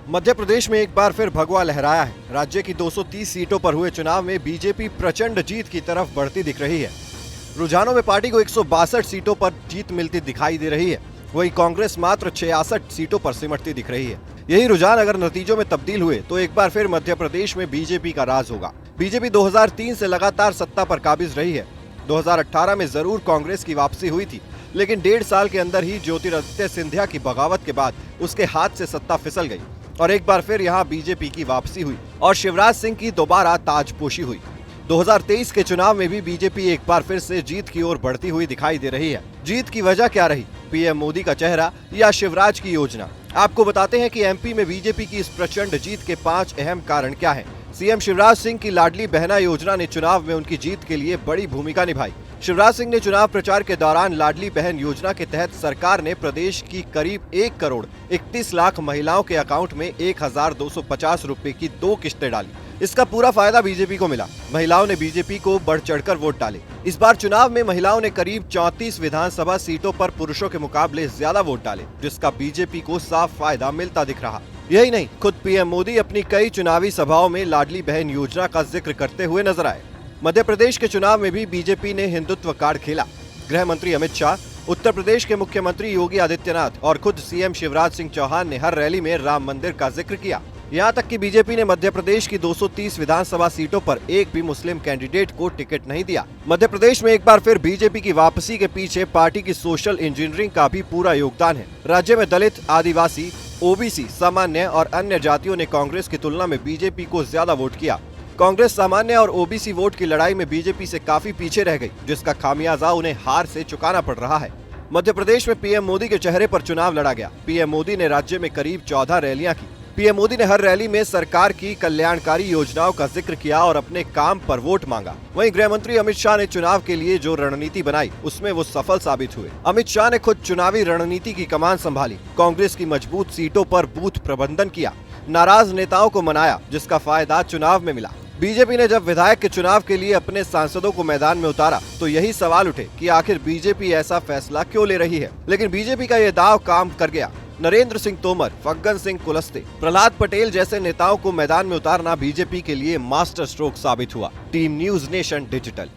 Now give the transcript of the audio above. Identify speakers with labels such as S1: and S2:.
S1: मध्य प्रदेश में एक बार फिर भगवा लहराया है। राज्य की 230 सीटों पर हुए चुनाव में बीजेपी प्रचंड जीत की तरफ बढ़ती दिख रही है। रुझानों में पार्टी को 162 सीटों पर जीत मिलती दिखाई दे रही है, वहीं कांग्रेस मात्र 66 सीटों पर सिमटती दिख रही है। यही रुझान अगर नतीजों में तब्दील हुए तो एक बार फिर मध्य प्रदेश में बीजेपी का राज होगा। बीजेपी 2003 से लगातार सत्ता पर काबिज रही है। 2018 में जरूर कांग्रेस की वापसी हुई थी, लेकिन 1.5 साल के अंदर ही ज्योतिरादित्य सिंधिया की बगावत के बाद उसके हाथ से सत्ता फिसल गई और एक बार फिर यहां बीजेपी की वापसी हुई और शिवराज सिंह की दोबारा ताजपोशी हुई। 2023 के चुनाव में भी बीजेपी एक बार फिर से जीत की ओर बढ़ती हुई दिखाई दे रही है। जीत की वजह क्या रही? पीएम मोदी का चेहरा या शिवराज की योजना? आपको बताते हैं कि एमपी में बीजेपी की इस प्रचंड जीत के 5 अहम कारण क्या हैं। सीएम शिवराज सिंह की लाडली बहना योजना ने चुनाव में उनकी जीत के लिए बड़ी भूमिका निभाई। शिवराज सिंह ने चुनाव प्रचार के दौरान लाडली बहन योजना के तहत सरकार ने प्रदेश की करीब 1 करोड़ 31 लाख महिलाओं के अकाउंट में 1250 रुपए की 2 किस्तें डाली। इसका पूरा फायदा बीजेपी को मिला। महिलाओं ने बीजेपी को बढ़ चढ़कर वोट डाले। इस बार चुनाव में महिलाओं ने करीब 34 विधानसभा सीटों पर पुरुषों के मुकाबले ज्यादा वोट डाले, जिसका बीजेपी को साफ फायदा मिलता दिख रहा। यही नहीं, खुद पीएम मोदी अपनी कई चुनावी सभाओं में लाडली बहन योजना का जिक्र करते हुए नजर आए। मध्य प्रदेश के चुनाव में भी बीजेपी ने हिंदुत्व कार्ड खेला। गृह मंत्री अमित शाह, उत्तर प्रदेश के मुख्यमंत्री योगी आदित्यनाथ और खुद सीएम शिवराज सिंह चौहान ने हर रैली में राम मंदिर का जिक्र किया। यहाँ तक कि बीजेपी ने मध्य प्रदेश की 230 विधानसभा सीटों पर एक भी मुस्लिम कैंडिडेट को टिकट नहीं दिया। मध्य प्रदेश में एक बार फिर बीजेपी की वापसी के पीछे पार्टी की सोशल इंजीनियरिंग का भी पूरा योगदान है। राज्य में दलित, आदिवासी, ओबीसी, सामान्य और अन्य जातियों ने कांग्रेस की तुलना में बीजेपी को ज्यादा वोट किया। कांग्रेस सामान्य और ओबीसी वोट की लड़ाई में बीजेपी से काफी पीछे रह गई, जिसका खामियाजा उन्हें हार से चुकाना पड़ रहा है। मध्य प्रदेश में पीएम मोदी के चेहरे पर चुनाव लड़ा गया। पीएम मोदी ने राज्य में करीब 14 रैलियां की। पीएम मोदी ने हर रैली में सरकार की कल्याणकारी योजनाओं का जिक्र किया और अपने काम पर वोट मांगा। वहीं गृह मंत्री अमित शाह ने चुनाव के लिए जो रणनीति बनाई, उसमें वो सफल साबित हुए। अमित शाह ने खुद चुनावी रणनीति की कमान संभाली, कांग्रेस की मजबूत सीटों पर बूथ प्रबंधन किया, नाराज नेताओं को मनाया, जिसका फायदा चुनाव में मिला। बीजेपी ने जब विधायक के चुनाव के लिए अपने सांसदों को मैदान में उतारा तो यही सवाल उठे कि आखिर बीजेपी ऐसा फैसला क्यों ले रही है, लेकिन बीजेपी का ये दांव काम कर गया। नरेंद्र सिंह तोमर, फग्गन सिंह कुलस्ते, प्रहलाद पटेल जैसे नेताओं को मैदान में उतारना बीजेपी के लिए मास्टर स्ट्रोक साबित हुआ। Team news nation digital.